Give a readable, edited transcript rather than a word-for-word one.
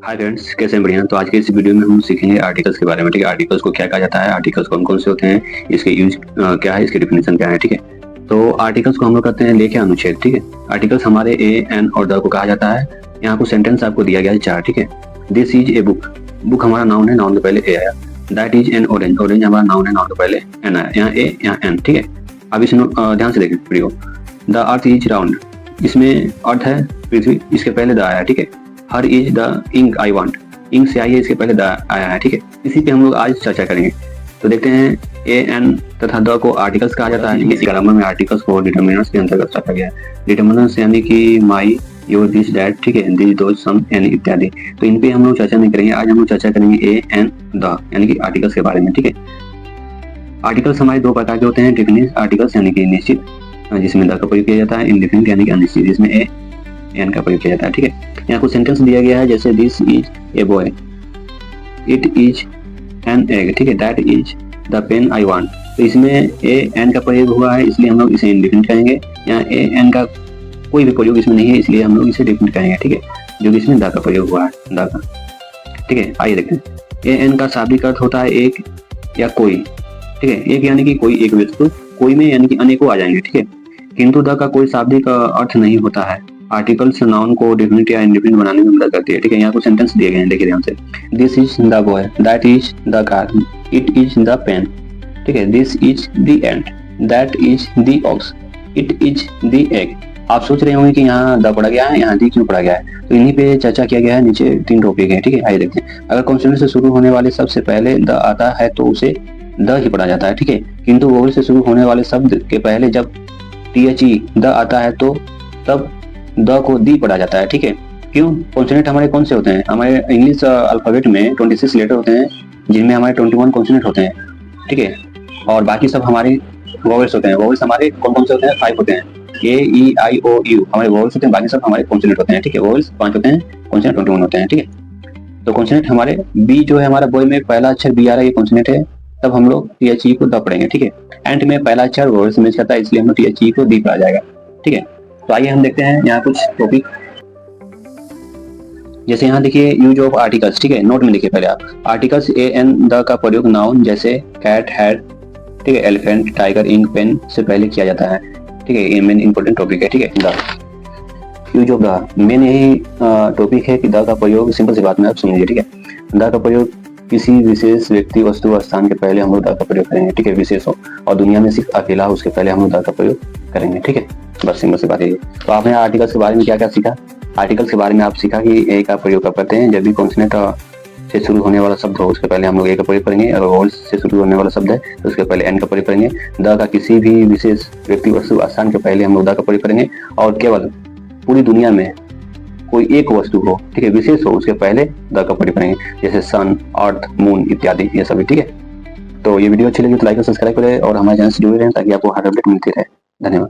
Hi friends, कैसे हैं? बढ़िया। तो आज के इस वीडियो में हम सीखेंगे आर्टिकल्स के बारे में। ठीक है, आर्टिकल्स को क्या कहा जाता है, आर्टिकल्स कौन कौन से होते हैं, इसके यूज क्या है, इसकी डिफिनेशन क्या है। ठीक है, तो आर्टिकल्स को हम लोग करते हैं लेके अनुच्छेद। ठीक है, आर्टिकल्स हमारे ए एन और द को कहा जाता है। यहाँ कुछ सेंटेंस आपको दिया गया है 4। ठीक है, this is a book. Book हमारा नाउन है, नाउन के पहले ए आया। That is an orange. Orange हमारा नाउन है, नाउन के पहले एन आया। यहाँ ए, यहाँ एन। ठीक है, अब इस ध्यान से देखें video. The earth is round. इसमें अर्थ है पृथ्वी, इसके पहले द आया। ठीक है, here is the ink I want. Ink से आई है, इसके पहले द आया है। ठीक है, इसी पे हम लोग आज चर्चा करेंगे। तो देखते हैं, ए एन तथा द को आर्टिकल्स कहा जाता है। इसी ग्रामर में आर्टिकल्स को डिटर्मिनर्स के अंतर्गत रखा गया है। डिटर्मिनर्स यानी कि माई, योर, दिस, दैट। ठीक है, दिस, दोज, सम, एनी इत्यादि। तो इन पे हम लोग चर्चा नहीं करेंगे। आज हम लोग चर्चा करेंगे ए एन द यानी कि आर्टिकल्स के बारे में। ठीक है, आर्टिकल्स हमारे दो प्रकार के होते हैं। डेफिनिट आर्टिकल्स यानी कि निश्चित, जिसमें द का प्रयोग किया जाता है। इंडेफिनिट यानी कि अनिश्चित, जिसमें ए एन का प्रयोग किया जाता है। ठीक है, यहाँ कुछ सेंटेंस दिया गया है, जैसे this is a boy, it is an egg. ठीक है, that is the pen I want. तो इसमें ए एन का प्रयोग हुआ है, इसलिए हम लोग इसे इंडेफिनिट कहेंगे। यहाँ ए एन का कोई भी प्रयोग इसमें नहीं है, इसलिए हम लोग इसे डेफिनिट कहेंगे। ठीक है, जो कि इसमें द का प्रयोग हुआ है, द का। ठीक है, आइए देखते हैं। ए एन का शाब्दिक अर्थ होता है एक या कोई। ठीक है, एक यानी कि कोई, एक वस्तु। कोई में यानी कि अनेकों आ जाएंगे। ठीक है, किंतु द का कोई शाब्दिक अर्थ नहीं होता है। आर्टिकल्स नाउन को डेफिनिट या इंडेफिनिट बनाने में मदद करती है। ठीक है, यहाँ कुछ सेंटेंस दिए गए हैं, देखिए ध्यान से। This is the boy, that is the car, it is the pen. ठीक है, this is the ant, that is the ox, it is the egg. आप सोच रहे होंगे कि यहाँ द पढ़ा गया है, यहाँ दी क्यों पढ़ा गया है। तो इन्हीं पे चर्चा किया गया है। नीचे 3 टॉपिक है। ठीक है, आइए देखते हैं। अगर कॉन्सोनेंट से शुरू होने वाले शब्द से पहले द आता है तो उसे द ही पढ़ा जाता है। ठीक है, किंतु वोवेल से शुरू होने वाले शब्द के पहले जब THE द आता है तो तब द को दी पढ़ा जाता है। ठीक है, क्यों? कॉन्सोनेंट हमारे कौन से होते हैं? हमारे इंग्लिश अल्फाबेट में 26 लेटर होते हैं, जिनमें हमारे 21 कॉन्सोनेंट होते हैं। ठीक है, और बाकी सब हमारे वोवेल्स होते हैं। वोवेल्स हमारे कौन कौन से होते हैं? 5 होते हैं। A, E, I, O, U हमारे वोवेल्स होते हैं, बाकी सब हमारे कॉन्सोनेंट होते हैं। ठीक है, वोवेल्स 5 होते हैं, कॉन्सोनेंट 21 होते हैं। ठीक है, तो कॉन्सोनेंट हमारे बी जो है, हमारा बॉय में पहला अक्षर बी आ रहा है, ये कॉन्सोनेंट है। तब हम लोग THE को द पढ़ेंगे। ठीक है, एंट में पहला अक्षर वोवेल से मैच करता है, इसलिए हम लोग THE को दी पढ़ा जाएगा। ठीक है, तो आइए हम देखते हैं यहाँ कुछ टॉपिक। जैसे यहाँ देखिए, यूज ऑफ आर्टिकल्स। ठीक है, नोट में लिखिए पहले आप। आर्टिकल्स ए एन द का प्रयोग नाउन जैसे कैट, हैड, ठीक है, एलिफेंट, टाइगर, इंक, पेन से पहले किया जाता है। ठीक है, ये मेन इंपॉर्टेंट टॉपिक है। ठीक है, the use of the main यही टॉपिक है कि द का प्रयोग, सिंपल सी बात में आप समझिए। ठीक है, द का प्रयोग किसी विशेष व्यक्ति, वस्तु व स्थान के पहले हम लोग द का प्रयोग करेंगे। ठीक है, विशेष हो, और दुनिया में सिर्फ अकेला, उसके पहले हम लोग द का प्रयोग करेंगे। ठीक है, बस सिंपल सी बात है। तो आपने आर्टिकल्स के बारे में क्या क्या सीखा? आर्टिकल्स के बारे में आप सीखा कि ए का प्रयोग कब करते हैं? जब भी कॉन्सोनेंट से शुरू होने वाला शब्द हो, उसके पहले हम लोग ए का प्रयोग करेंगे। और वोवेल से शुरू होने वाला शब्द है तो उसके पहले एन का प्रयोग करेंगे। द का किसी भी विशेष व्यक्ति, वस्तु, स्थान के पहले हम लोग द का प्रयोग करेंगे। और केवल पूरी दुनिया में कोई एक वस्तु हो, ठीक है, विशेष हो, उसके पहले द का प्रयोग करेंगे, जैसे सन, अर्थ, मून इत्यादि, ये सभी। ठीक है, तो ये वीडियो अच्छी लगी तो लाइक और सब्सक्राइब करें और हमारे चैनल से जुड़े रहें ताकि आपको हर अपडेट मिलती रहे। धन्यवाद।